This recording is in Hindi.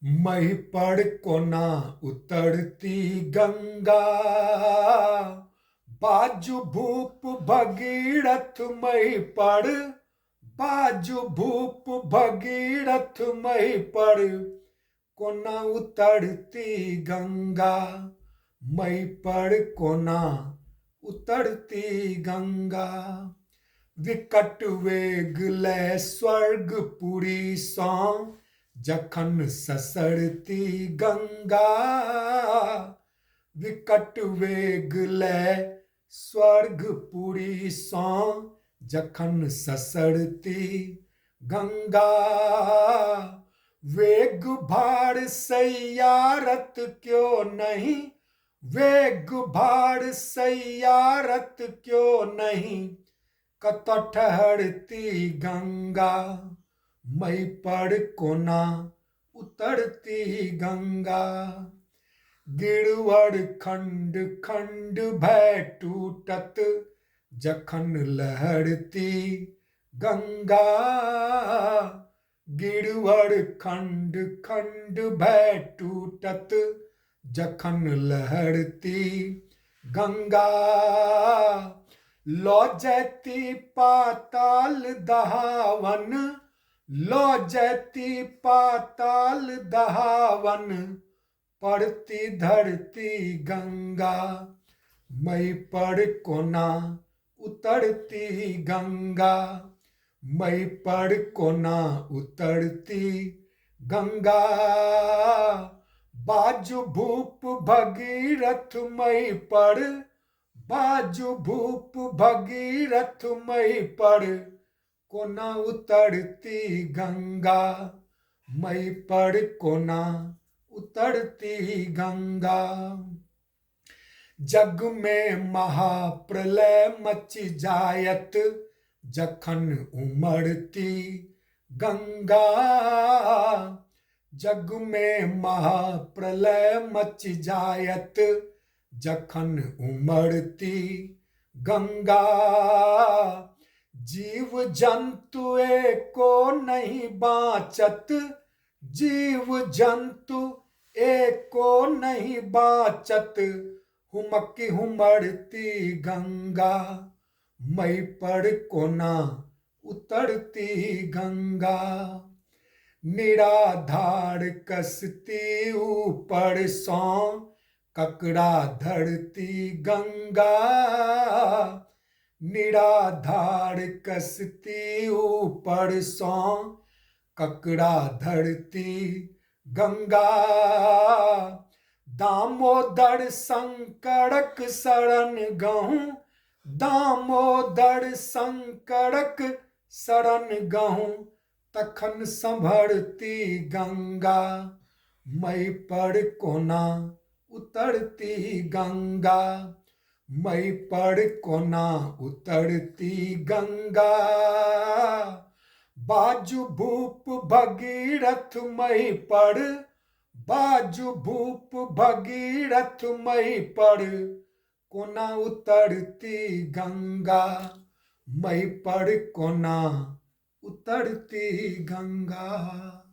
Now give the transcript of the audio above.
मही पड़ कोना उतरती गंगा, बाजू भूप भगीरथ मही पड़, बाजू भूप भगीरथ मही पड़, कोना उतरती गंगा, मही पड़ कोना उतरती गंगा। विकट वेग लय स्वर्गपुरी सौ, जखन ससरती गंगा, विकट वेग लय स्वर्गपुरी सौ, जखन ससरती गंगा। वेग भार सैयारत क्यों नहीं, वेग भार सैयारत क्यों नहीं, कत ठहरती गंगा, मई पड़ कोना उतरती गंगा। गिरवर खंड खंड भय टूटत, जखन लहरती गंगा, गिरवर खंड खंड भय टूटत, जखन लहरती गंगा। लौ जैती पाताल दहावन, लौ जैती पाताल दहावन, पड़ती धरती गंगा, मई पड़ कोना उतरती गंगा, मई पड़ कोना उतरती गंगा। बाजू भूप भगीरथ मई पड़, बाजू भूप भगीरथ मई पड़, कोना उतरती गंगा, मई पड़ कोना उतरती गंगा। जग में महाप्रलय मच जायत, जखन उमड़ती गंगा, जग में महाप्रलय मच जायत, जखन उमड़ती गंगा। जीव जंतु एको नहीं बाँचत, जीव जंतु एको नहीं बाँचत, हुमकी हुमड़ती गंगा, मई पड़ कोना उतरती गंगा। निराधार कसती ऊपर सौ, ककड़ा धरती गंगा, निराधार कसती ऊपर सौ, ककड़ा धरती गंगा। दामोदर संकरक शरण गहूँ, दामोदर संकरक शरण गहूँ, तखन संभरती गंगा, मई पड़ कोना उतरती गंगा, मई पड़ कोना उतरती गंगा। बाजू भूप भगीरथ मई पड़, बाजू भूप भगीरथ मई पड़, कोना उतरती गंगा, मई पड़ कोना उतरती गंगा।